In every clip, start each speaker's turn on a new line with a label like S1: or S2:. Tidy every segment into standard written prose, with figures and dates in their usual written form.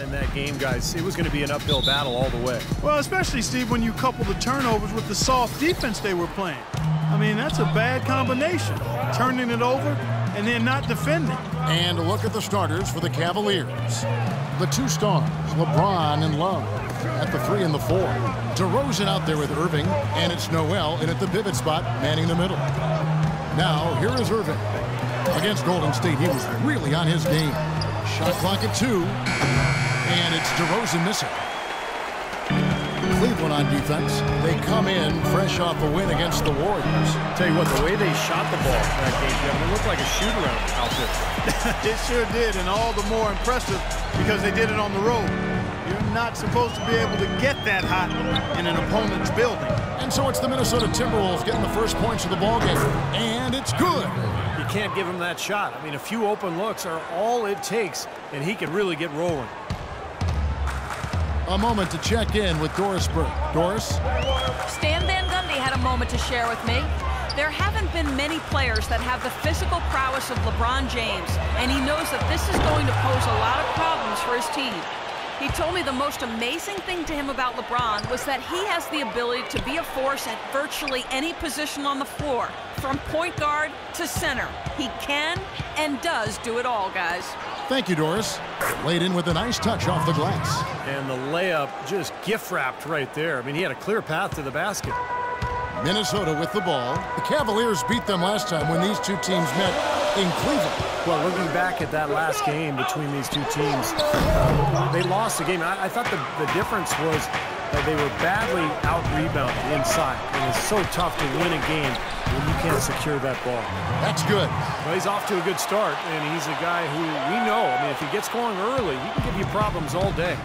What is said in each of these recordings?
S1: In that game, guys, it was going to be an uphill battle all the way.
S2: Well, especially, Steve, when you couple the turnovers with the soft defense they were playing. I mean, that's a bad combination. Turning it over and then not defending.
S3: And a look at the starters for the Cavaliers. The two stars, LeBron and Love, at the 3 and the 4. DeRozan out there with Irving, and it's Noel in at the pivot spot, manning the middle. Now, here is Irving. Against Golden State, he was really on his game. Shot clock at 2, and it's DeRozan missing. Cleveland on defense. They come in fresh off a win against the Warriors.
S1: Tell you what, the way they shot the ball in that game, Kevin, it looked like a shoot-around out there.
S2: It sure did, and all the more impressive because they did it on the road. You're not supposed to be able to get that hot in an opponent's building.
S3: And so it's the Minnesota Timberwolves getting the first points of the ballgame, and it's good.
S1: You can't give him that shot. I mean, a few open looks are all it takes, and he can really get rolling.
S3: A moment to check in with Doris Burke. Doris?
S4: Stan Van Gundy had a moment to share with me. There haven't been many players that have the physical prowess of LeBron James, and he knows that this is going to pose a lot of problems for his team. He told me the most amazing thing to him about LeBron was that he has the ability to be a force at virtually any position on the floor, from point guard to center. He can and does do it all, guys.
S3: Thank you, Doris. Laid in with a nice touch off the glass.
S1: And the layup just gift-wrapped right there. I mean, he had a clear path to the basket.
S3: Minnesota with the ball. The Cavaliers beat them last time when these two teams met in Cleveland.
S1: Well, looking back at that last game between these two teams, they lost the game. I thought the difference was that they were badly out-rebounded inside. And it's so tough to win a game when you can't secure that ball.
S3: That's good.
S1: Well, he's off to a good start, and he's a guy who we know. I mean, if he gets going early, he can give you problems all day.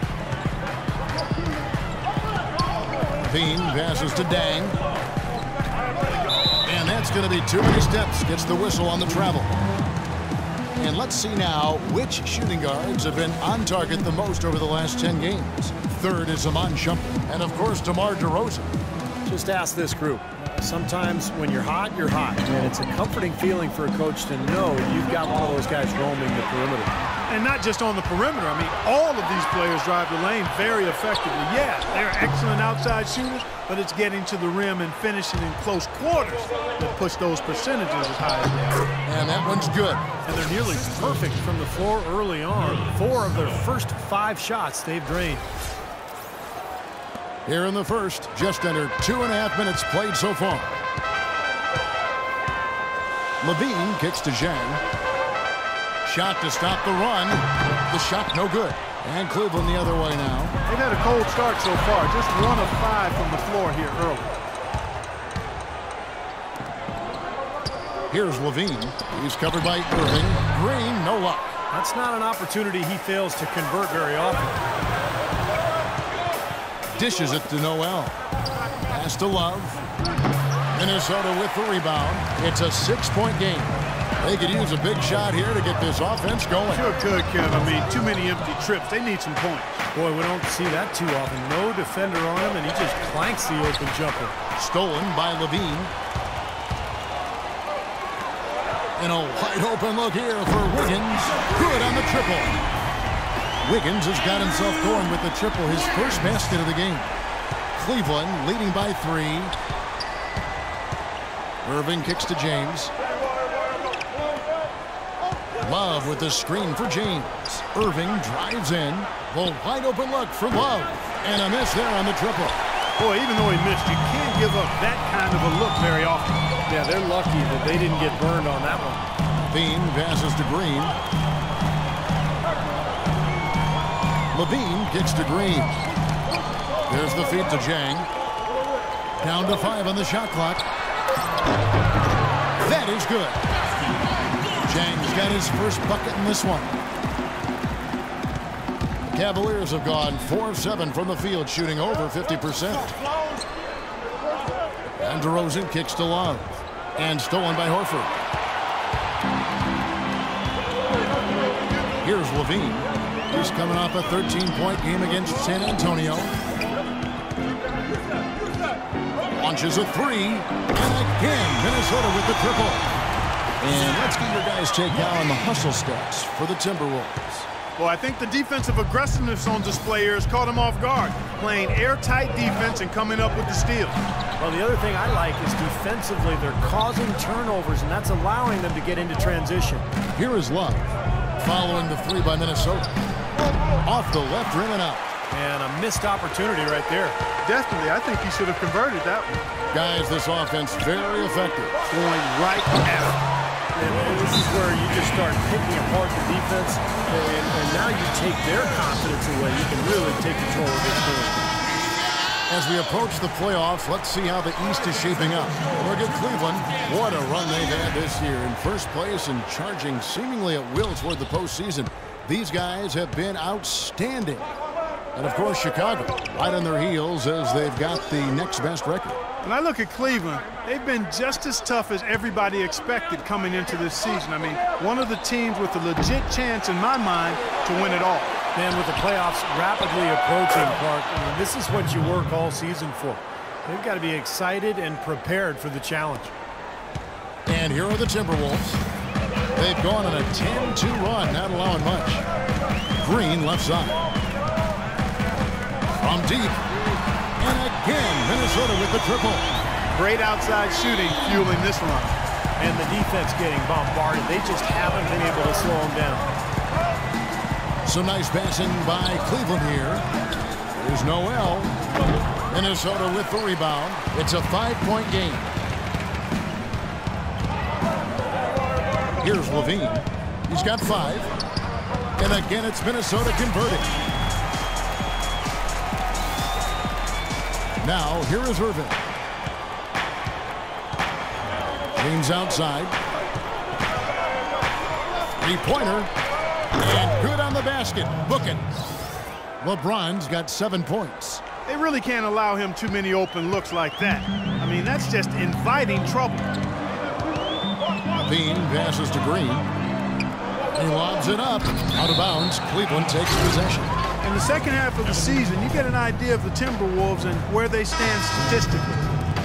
S3: Bean passes to Dang. And that's going to be too many steps. Gets the whistle on the travel. And let's see now which shooting guards have been on target the most over the last 10 games. Third is Iman Shumpert. And, of course, DeMar DeRozan.
S1: Just ask this group. Sometimes when you're hot, you're hot. And it's a comforting feeling for a coach to know you've got one of those guys roaming the perimeter.
S2: And not just on the perimeter. I mean, all of these players drive the lane very effectively. Yeah, they're excellent outside shooters, but it's getting to the rim and finishing in close quarters that puts those percentages as high as they are.
S3: And that one's good.
S1: And they're nearly perfect from the floor early on. 4 of their first 5 shots they've drained.
S3: Here in the first, just under 2.5 minutes played so far. Levine kicks to Zhang. Shot to stop the run. The shot no good. And Cleveland the other way now.
S2: They've had a cold start so far. Just 1 of 5 from the floor here early.
S3: Here's Levine. He's covered by Irving. Green, no luck.
S1: That's not an opportunity he fails to convert very often.
S3: Dishes it to Noel. Pass to Love. Minnesota with the rebound. It's a 6-point game. They could use a big shot here to get this offense going.
S2: Sure could, Kevin. I mean, too many empty trips. They need some points.
S1: Boy, we don't see that too often. No defender on him, and he just clanks the open jumper.
S3: Stolen by Levine. And a wide open look here for Wiggins. Good on the triple. Wiggins has got himself going with the triple, his first basket of the game. Cleveland leading by 3. Irving kicks to James. Love with the screen for James. Irving drives in. The wide open look for Love. And a miss there on the triple.
S2: Boy, even though he missed, you can't give up that kind of a look very often.
S1: Yeah, they're lucky that they didn't get burned on that one.
S3: Bean passes to Green. Levine kicks to Green. There's the feed to Zhang. Down to 5 on the shot clock. That is good. Zhang's got his first bucket in this one. The Cavaliers have gone 4 of 7 from the field, shooting over 50%. And DeRozan kicks to Love. And stolen by Horford. Here's Levine. He's coming off a 13-point game against San Antonio. Launches a 3. And again, Minnesota with the triple. And let's get your guys' take now on the hustle stats for the Timberwolves.
S2: Well, I think the defensive aggressiveness on display here has caught him off guard, playing airtight defense and coming up with the steal.
S1: Well, the other thing I like is defensively they're causing turnovers, and that's allowing them to get into transition.
S3: Here is Love, following the three by Minnesota. Off the left rim and out.
S1: And a missed opportunity right there.
S2: Definitely, I think he should have converted that one.
S3: Guys, this offense very effective.
S2: Going right at him.
S1: And this is where you just start picking apart the defense, and now you take their confidence away. You can really take control of this game.
S3: As we approach the playoffs, let's see how the East is shaping up. Look at Cleveland. What a run they've had this year. In first place and charging seemingly at will toward the postseason. These guys have been outstanding. And, of course, Chicago right on their heels as they've got the next best record.
S2: When I look at Cleveland, they've been just as tough as everybody expected coming into this season. I mean, one of the teams with a legit chance, in my mind, to win it all.
S1: Man, with the playoffs rapidly approaching, Clark, I mean, this is what you work all season for. They've got to be excited and prepared for the challenge.
S3: And here are the Timberwolves. They've gone on a 10-2 run, not allowing much. Green left side. From deep. And again, Minnesota with the triple.
S2: Great outside shooting fueling this run.
S1: And the defense getting bombarded. They just haven't been able to slow them down.
S3: Some nice passing by Cleveland here. There's Noel. Minnesota with the rebound. It's a 5-point game. Here's Levine. He's got 5. And again, it's Minnesota converting. Now, here is Irving. James outside. Three-pointer. And good on the basket. Book it. LeBron's got 7 points.
S2: They really can't allow him too many open looks like that. I mean, that's just inviting trouble.
S3: Levine passes to Green. He lobs it up. Out of bounds. Cleveland takes possession.
S2: In the second half of the season, you get an idea of the Timberwolves and where they stand statistically.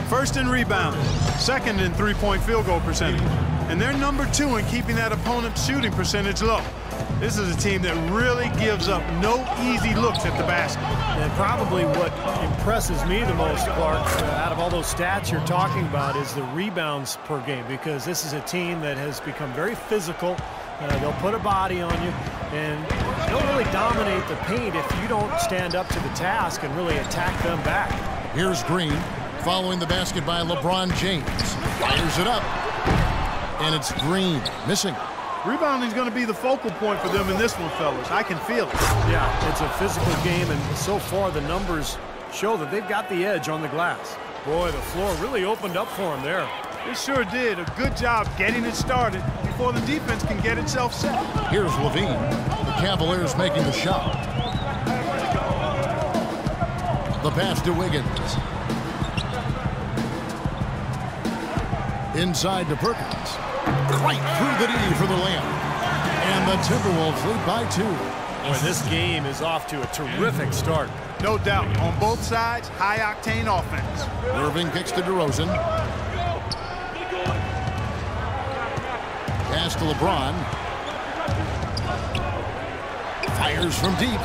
S2: First in rebounding, second in three-point field goal percentage. And they're number 2 in keeping that opponent's shooting percentage low. This is a team that really gives up no easy looks at the basket.
S1: And probably what impresses me the most, Clark, out of all those stats you're talking about is the rebounds per game, because this is a team that has become very physical. They'll put a body on you, and they'll really dominate the paint if you don't stand up to the task and really attack them back.
S3: Here's Green, following the basket by LeBron James. Fires it up, and it's Green, missing.
S2: Rebounding is going to be the focal point for them in this one, fellas. I can feel it.
S1: Yeah, it's a physical game, and so far the numbers show that they've got the edge on the glass. Boy, the floor really opened up for them there.
S2: It sure did. A good job getting it started before the defense can get itself set.
S3: Here's Levine. The Cavaliers making the shot. The pass to Wiggins. Inside to Perkins. Right through the D for the layup. And the Timberwolves lead by 2.
S1: Boy, this game is off to a terrific start.
S2: No doubt. On both sides, high-octane offense.
S3: Irving kicks to DeRozan. Pass to LeBron. Fires from deep.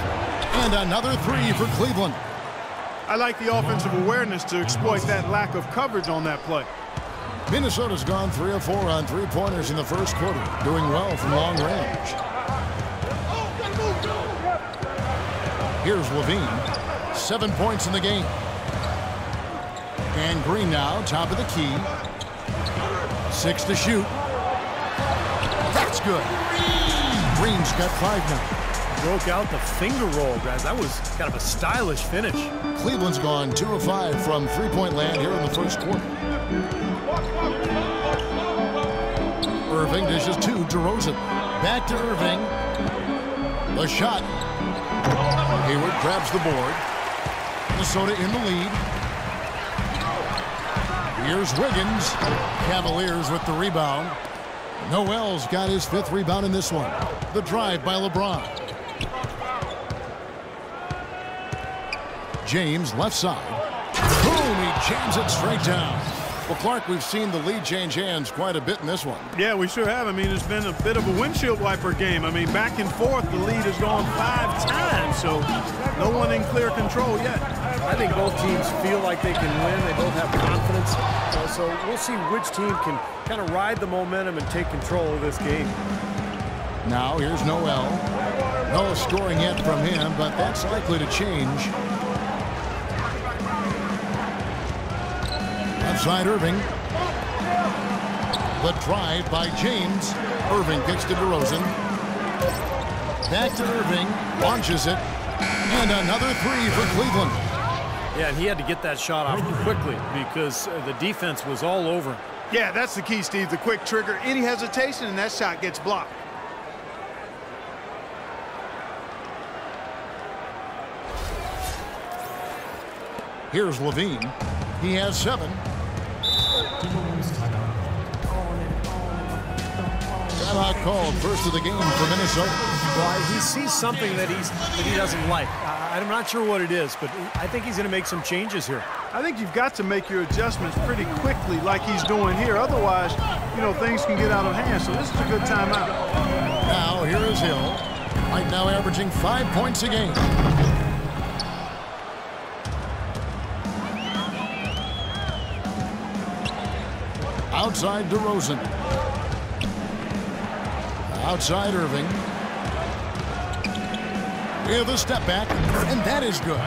S3: And another 3 for Cleveland.
S2: I like the offensive awareness to exploit that lack of coverage on that play.
S3: Minnesota's gone 3 of 4 on three-pointers in the first quarter, doing well from long range. Here's Levine. 7 points in the game. And Green now, top of the key. 6 to shoot. That's good. Green's got 5 now.
S1: Broke out the finger roll, guys. That was kind of a stylish finish.
S3: Cleveland's gone 2 of 5 from three-point land here in the first quarter. Irving dishes to DeRozan. Back to Irving. The shot. Hayward grabs the board. Minnesota in the lead. Here's Wiggins. Cavaliers with the rebound. Noel's got his 5th rebound in this one. The drive by LeBron. James left side. Boom, he jams it straight down. Well, Clark, we've seen the lead change hands quite a bit in this one.
S2: Yeah, we sure have. I mean, it's been a bit of a windshield wiper game. I mean, back and forth, the lead has gone 5 times, so no one in clear control yet.
S1: I think both teams feel like they can win. They both have confidence. So we'll see which team can kind of ride the momentum and take control of this game.
S3: Now here's Noel. No scoring yet from him, but that's likely to change. Outside Irving. The drive by James. Irving kicks to DeRozan. Back to Irving. Launches it. And another 3 for Cleveland.
S1: Yeah, and he had to get that shot off quickly because the defense was all over him.
S2: Yeah, that's the key, Steve. The quick trigger. Any hesitation, and that shot gets blocked.
S3: Here's Levine. He has 7. Timeout called, first of the game for Minnesota.
S1: Well, he sees something that he doesn't like. I'm not sure what it is, but I think he's going to make some changes here.
S2: I think you've got to make your adjustments pretty quickly like he's doing here. Otherwise, you know, things can get out of hand. So this is a good timeout.
S3: Now here is Hill. Right now averaging 5 points a game. Outside DeRozan. Outside Irving. With a step back, and that is good.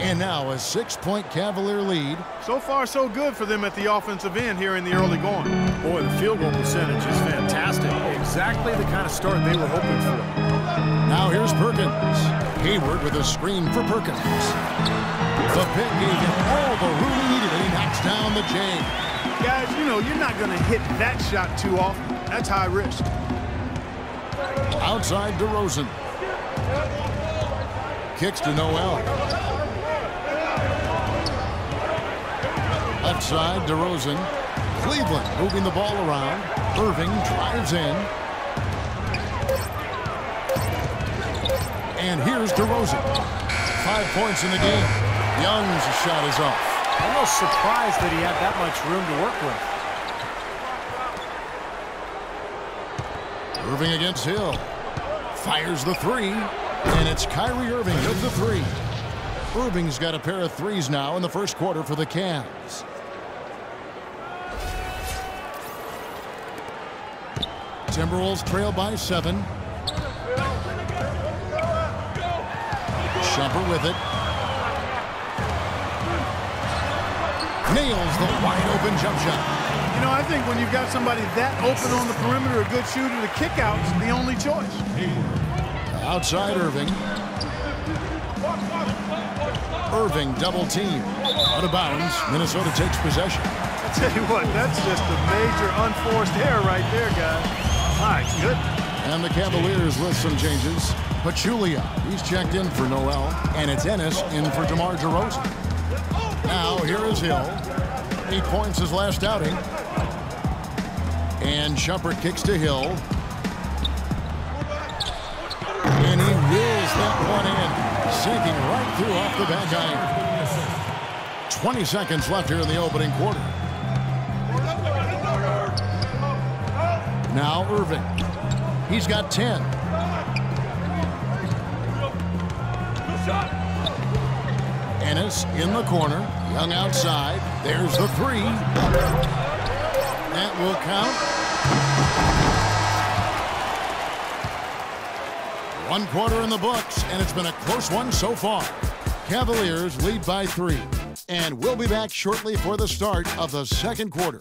S3: And now a 6-point Cavalier lead.
S2: So far, so good for them at the offensive end here in the early going.
S1: Boy, the field goal percentage is fantastic. Exactly the kind of start they were hoping for.
S3: Now here's Perkins. Hayward with a screen for Perkins. The pick gave him all the room he needed, and he knocks down the J.
S2: Guys, you know, you're not going to hit that shot too often. That's high risk.
S3: Outside DeRozan. Kicks to Noel. Left side, DeRozan. Cleveland moving the ball around. Irving drives in. And here's DeRozan. 5 points in the game. Young's shot is off.
S1: Almost surprised that he had that much room to work with.
S3: Irving against Hill. Fires the 3. And it's Kyrie Irving with the 3. Irving's got a pair of 3s now in the first quarter for the Cavs. Timberwolves trail by 7. Shumpert with it. Nails the wide open jump shot.
S2: You know, I think when you've got somebody that open on the perimeter, a good shooter, the kick-out's the only choice.
S3: Outside Irving. Irving double team. Out of bounds. Minnesota takes possession.
S2: I tell you what, that's just a major unforced error right there, guys. My goodness.
S3: And the Cavaliers with some changes. Pachulia, he's checked in for Noel. And it's Ennis in for DeMar DeRozan. Now here is Hill. 8 points his last outing. And Shumpert kicks to Hill. And he wheels that one in, sinking right through off the back iron. 20 seconds left here in the opening quarter. Now Irving. He's got 10. Ennis in the corner. Young outside. There's the 3. That will count. 1 quarter in the books, and it's been a close one so far. Cavaliers lead by 3. And we'll be back shortly for the start of the second quarter.